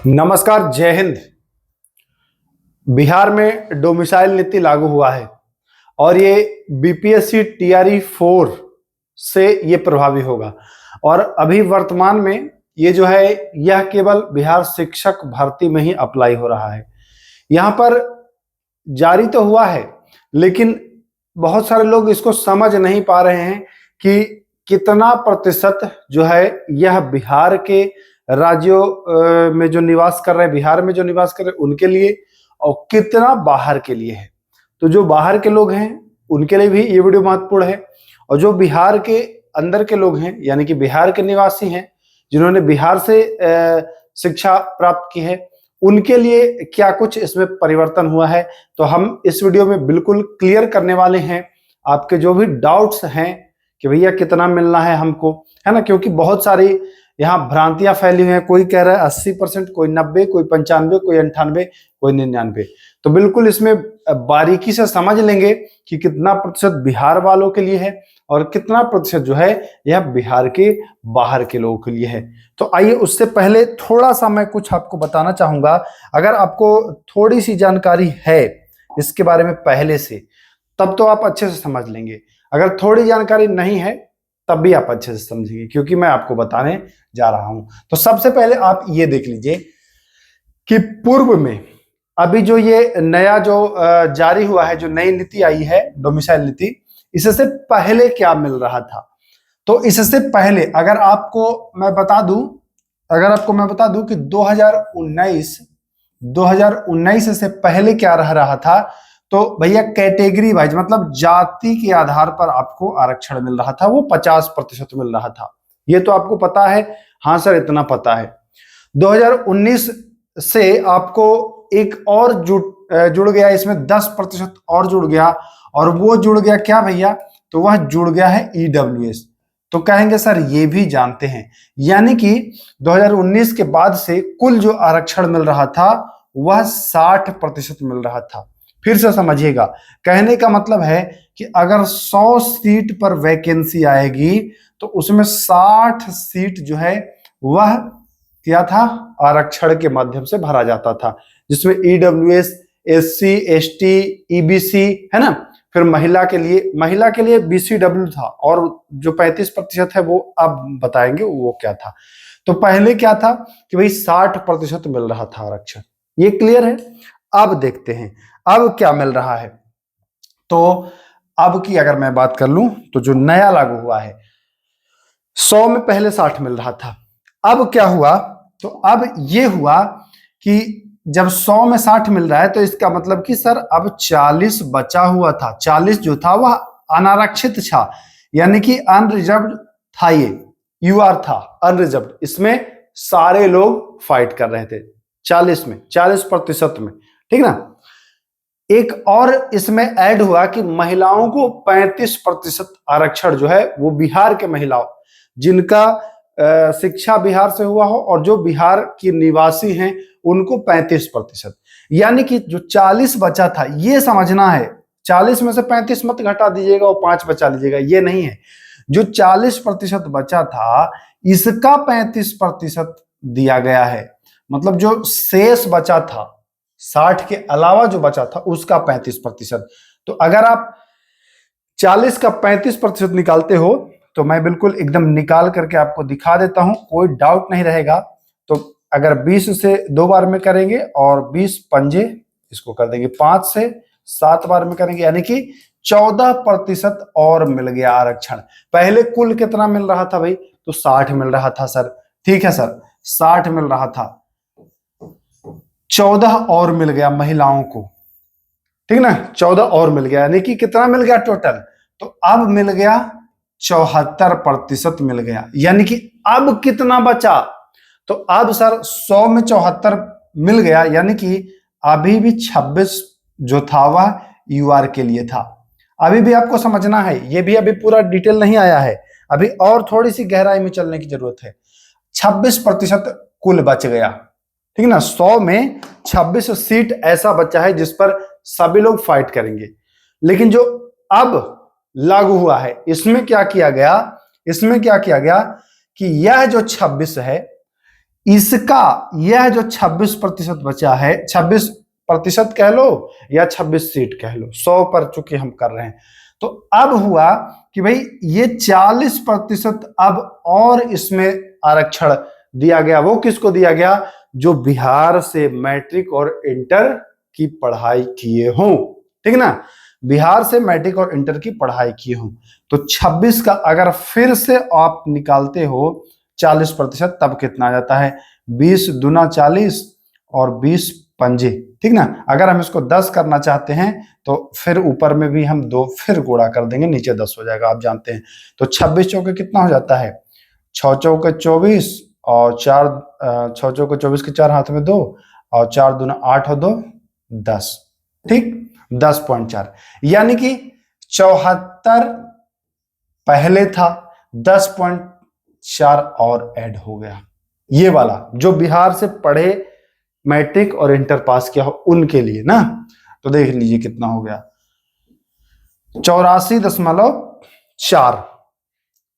नमस्कार, जय हिंद। बिहार में डोमिसाइल नीति लागू हुआ है और ये बीपीएससी टीआरई 4 से ये प्रभावी होगा। और अभी वर्तमान में ये जो है यह केवल बिहार शिक्षक भर्ती में ही अप्लाई हो रहा है। यहाँ पर जारी तो हुआ है, लेकिन बहुत सारे लोग इसको समझ नहीं पा रहे हैं कि कितना प्रतिशत जो है यह बिहार के राज्यों में जो निवास कर रहे हैं, बिहार में जो निवास कर रहे हैं उनके लिए, और कितना बाहर के लिए है। तो जो बाहर के लोग हैं उनके लिए भी ये वीडियो महत्वपूर्ण है, और जो बिहार के अंदर के लोग हैं यानी कि बिहार के निवासी हैं, जिन्होंने बिहार से शिक्षा प्राप्त की है, उनके लिए क्या कुछ इसमें परिवर्तन हुआ है, तो हम इस वीडियो में बिल्कुल क्लियर करने वाले हैं। आपके जो भी डाउट्स हैं कि भैया कितना मिलना है हमको, है ना, क्योंकि बहुत सारी यहाँ भ्रांतियां फैली हुई हैं। कोई कह रहा है 80%, कोई 90%, कोई 95%, कोई 98%, कोई 99%। तो बिल्कुल इसमें बारीकी से समझ लेंगे कि कितना प्रतिशत बिहार वालों के लिए है और कितना प्रतिशत जो है यह बिहार के बाहर के लोगों के लिए है। तो आइए, उससे पहले थोड़ा सा मैं कुछ आपको बताना चाहूंगा। अगर आपको थोड़ी सी जानकारी है इसके बारे में पहले से, तब तो आप अच्छे से समझ लेंगे। अगर थोड़ी जानकारी नहीं है तब भी आप अच्छे से समझेंगे, क्योंकि मैं आपको बताने जा रहा हूं। तो सबसे पहले आप ये देख लीजिए कि पूर्व में अभी जो ये नया जो जारी हुआ है, जो नई नीति आई है डोमिसाइल नीति, इससे पहले क्या मिल रहा था। तो इससे पहले अगर आपको मैं बता दूं कि 2019 से पहले क्या रह रहा था, तो भैया कैटेगरी वाइज मतलब जाति के आधार पर आपको आरक्षण मिल रहा था, वो 50% मिल रहा था। ये तो आपको पता है। हाँ सर, इतना पता है। 2019 से आपको एक और जुड़ गया, इसमें 10% और जुड़ गया, और वो जुड़ गया क्या भैया, तो वह जुड़ गया है ईडब्ल्यूएस। तो कहेंगे सर ये भी जानते हैं, यानी कि 2019 के बाद से कुल जो आरक्षण मिल रहा था वह 60% मिल रहा था। फिर से समझिएगा, कहने का मतलब है कि अगर 100 सीट पर वैकेंसी आएगी तो उसमें 60 सीट जो है वह क्या था, आरक्षण के माध्यम से भरा जाता था, जिसमें ईडब्ल्यूएस, एससी, एसटी, ईबीसी, है ना। फिर महिला के लिए बीसीडब्ल्यू था, और जो 35% है वो अब बताएंगे वो क्या था। तो पहले क्या था कि भाई 60% मिल रहा था आरक्षण, ये क्लियर है। अब देखते हैं अब क्या मिल रहा है। तो अब की अगर मैं बात कर लूं तो जो नया लागू हुआ है, 100 में पहले 60 मिल रहा था। अब क्या हुआ, तो अब ये हुआ कि जब 100 में 60 मिल रहा है तो इसका मतलब कि सर अब 40 बचा हुआ था। 40 जो था वह अनारक्षित था, यानी कि अनरिजर्व्ड था। ये यूआर था अनरिजर्व्ड, इसमें सारे लोग फाइट कर रहे थे 40% में, ठीक ना। एक और इसमें ऐड हुआ कि महिलाओं को 35% आरक्षण जो है वो बिहार के महिलाओं जिनका शिक्षा बिहार से हुआ हो और जो बिहार की निवासी हैं उनको 35%, यानी कि जो 40 बचा था, ये समझना है 40 में से 35 मत घटा दीजिएगा और 5 बचा लीजिएगा, ये नहीं है। जो 40% बचा था इसका 35% दिया गया है, मतलब जो शेष बचा था 60 के अलावा जो बचा था उसका 35%। तो अगर आप 40 का 35% निकालते हो तो मैं बिल्कुल एकदम निकाल करके आपको दिखा देता हूं, कोई डाउट नहीं रहेगा। तो अगर 20 से 2 बार में करेंगे और 20 पंजे इसको कर देंगे 5 से 7 बार में करेंगे, यानी कि 14% और मिल गया आरक्षण। पहले कुल कितना मिल रहा था भाई, तो 60 मिल रहा था सर, ठीक है सर, 60 मिल रहा था, 14 और मिल गया महिलाओं को, ठीक ना, 14 और मिल गया, यानी कि कितना मिल गया टोटल, तो अब मिल गया 74% मिल गया। यानी कि अब कितना बचा, तो अब सर 100 में 74 मिल गया, यानी कि अभी भी 26 जो था वह यूआर के लिए था। अभी भी आपको समझना है, ये भी अभी पूरा डिटेल नहीं आया है, अभी और थोड़ी सी गहराई में चलने की जरूरत है। 26% कुल बच गया, ठीक ना। 100 में 26 सीट ऐसा बचा है जिस पर सभी लोग फाइट करेंगे। लेकिन जो अब लागू हुआ है इसमें क्या किया गया कि यह जो 26 है इसका यह जो 26% बचा है, 26% कह लो या 26 सीट कह लो, 100 पर चूंकि हम कर रहे हैं, तो अब हुआ कि भाई ये 40% अब और इसमें आरक्षण दिया गया। वो किसको दिया गया? जो बिहार से मैट्रिक और इंटर की पढ़ाई किए हों, ठीक ना, बिहार से मैट्रिक और इंटर की पढ़ाई किए हों। तो 26 का अगर फिर से आप निकालते हो 40%, तब कितना आ जाता है? 20 दूना 40 और 20 पंजे, ठीक ना। अगर हम इसको 10 करना चाहते हैं तो फिर ऊपर में भी हम 2 फिर गुणा कर देंगे, नीचे 10 हो जाएगा, आप जानते हैं। तो 26 चौके कितना हो जाता है? 6 चौके 24 और 6 चौके 24 के 4 हाथ में 2 और 4 दूना 8 और 2 10, ठीक, 10.4। यानी कि 74 पहले था, 10.4 और ऐड हो गया। ये वाला जो बिहार से पढ़े, मैट्रिक और इंटर पास किया हो उनके लिए ना। तो देख लीजिए कितना हो गया, 84.4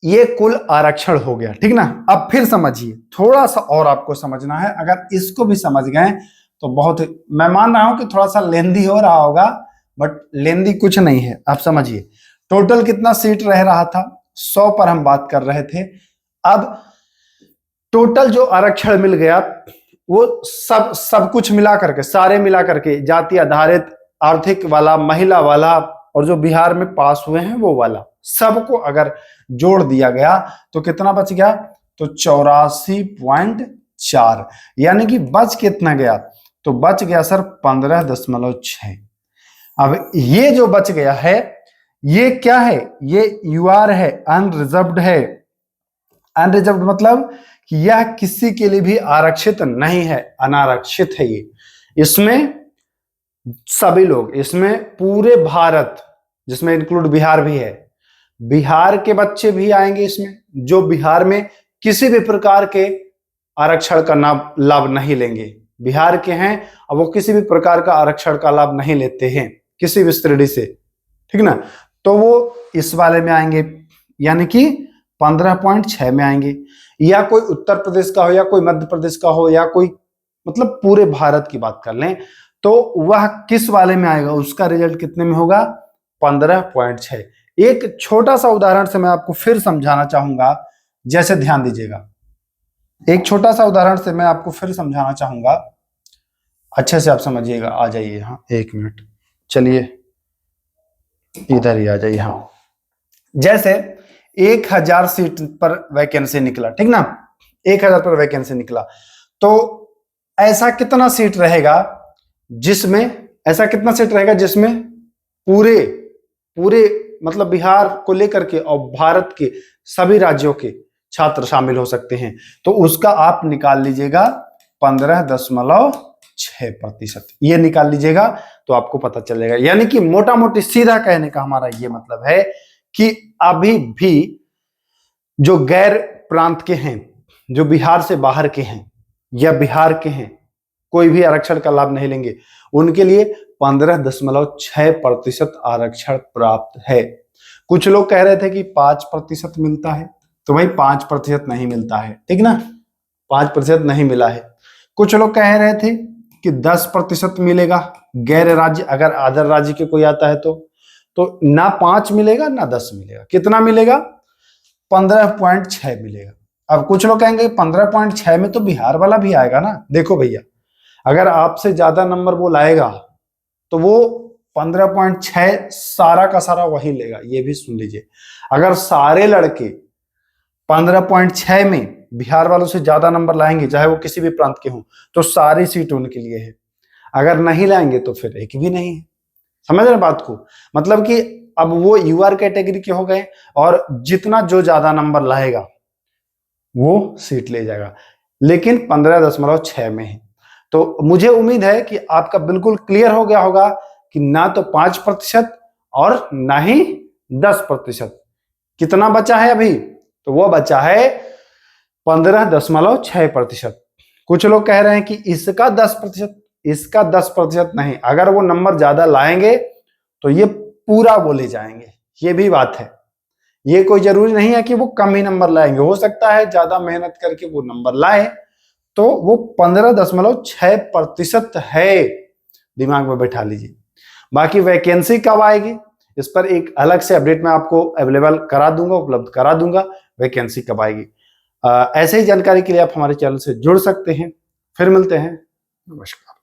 ये कुल आरक्षण हो गया, ठीक ना। अब फिर समझिए, थोड़ा सा और आपको समझना है। अगर इसको भी समझ गए तो बहुत, मैं मान रहा हूं कि थोड़ा सा लेंदी हो रहा होगा, बट लेंदी कुछ नहीं है। आप समझिए, टोटल कितना सीट रह रहा था? 100 पर हम बात कर रहे थे। अब टोटल जो आरक्षण मिल गया वो सब कुछ मिला करके, सारे मिला करके, जाति आधारित, आर्थिक वाला, महिला वाला और जो बिहार में पास हुए हैं वो वाला, सबको अगर जोड़ दिया गया तो कितना बच गया? तो 84.4। यानी कि बच कितना गया? तो बच गया सर 15.6। अब ये जो बच गया है ये क्या है? ये यूआर है, अनरिजर्व्ड है। अनरिजर्व्ड मतलब कि यह किसी के लिए भी आरक्षित नहीं है, अनारक्षित है ये। इसमें सभी लोग, इसमें पूरे भारत, जिसमें इंक्लूड बिहार भी है, बिहार के बच्चे भी आएंगे इसमें, जो बिहार में किसी भी प्रकार के आरक्षण का लाभ नहीं लेंगे। बिहार के हैं और वो किसी भी प्रकार का आरक्षण का लाभ नहीं लेते हैं किसी भी श्रेणी से, ठीक ना। तो वो इस वाले में आएंगे, यानी कि 15.6 में आएंगे। या कोई उत्तर प्रदेश का हो या कोई मध्य प्रदेश का हो या कोई, मतलब पूरे भारत की बात कर लें, तो वह किस वाले में आएगा? उसका रिजल्ट कितने में होगा? 15.6। एक छोटा सा उदाहरण से मैं आपको फिर समझाना चाहूंगा, जैसे ध्यान दीजिएगा। एक छोटा सा उदाहरण से मैं आपको फिर समझाना चाहूंगा, अच्छे से आप समझिएगा। आ जाइए यहाँ, 1 मिनट, चलिए इधर ही आ जाइए। हाँ, जैसे 1000 सीट पर वैकेंसी निकला, ठीक ना, 1000 पर वैकेंसी निकला, तो ऐसा कितना सीट रहेगा जिसमें पूरे मतलब बिहार को लेकर के और भारत के सभी राज्यों के छात्र शामिल हो सकते हैं। तो उसका आप निकाल लीजिएगा 15.6%, ये निकाल लीजिएगा तो आपको पता चलेगा। यानी कि मोटा मोटी सीधा कहने का हमारा ये मतलब है कि अभी भी जो गैर प्रांत के हैं, जो बिहार से बाहर के हैं या बिहार के हैं, कोई भी आरक्षण का लाभ नहीं लेंगे, उनके लिए 15.6% आरक्षण प्राप्त है। कुछ लोग कह रहे थे कि 5% मिलता है, तो भाई 5% नहीं मिलता है, ठीक ना, 5% नहीं मिला है। कुछ लोग कह रहे थे कि 10% मिलेगा गैर राज्य, अगर अदर राज्य के कोई आता है तो ना 5 मिलेगा ना 10 मिलेगा। कितना मिलेगा? 15.6 मिलेगा। अब कुछ लोग कहेंगे 15.6 में तो बिहार वाला भी आएगा ना। देखो भैया, अगर आपसे ज्यादा नंबर वो लाएगा तो वो 15.6 सारा का सारा वही लेगा। ये भी सुन लीजिए, अगर सारे लड़के 15.6 में बिहार वालों से ज्यादा नंबर लाएंगे, चाहे वो किसी भी प्रांत के हों, तो सारी सीट उनके लिए है। अगर नहीं लाएंगे तो फिर एक भी नहीं है। समझ रहे बात को? मतलब कि अब वो यूआर कैटेगरी के हो गए और जितना जो ज्यादा नंबर लाएगा वो सीट ले जाएगा, लेकिन 15.6 में है। तो मुझे उम्मीद है कि आपका बिल्कुल क्लियर हो गया होगा कि ना तो 5% और ना ही 10%। कितना बचा है अभी? तो वो बचा है 15.6%। कुछ लोग कह रहे हैं कि इसका 10% नहीं, अगर वो नंबर ज्यादा लाएंगे तो ये पूरा वो ले जाएंगे। ये भी बात है, ये कोई जरूरी नहीं है कि वो कम ही नंबर लाएंगे। हो सकता है ज्यादा मेहनत करके वो नंबर लाए तो वो 15.6% है, दिमाग में बैठा लीजिए। बाकी वैकेंसी कब आएगी इस पर एक अलग से अपडेट मैं आपको अवेलेबल करा दूंगा, उपलब्ध करा दूंगा, वैकेंसी कब आएगी। ऐसे ही जानकारी के लिए आप हमारे चैनल से जुड़ सकते हैं। फिर मिलते हैं, नमस्कार।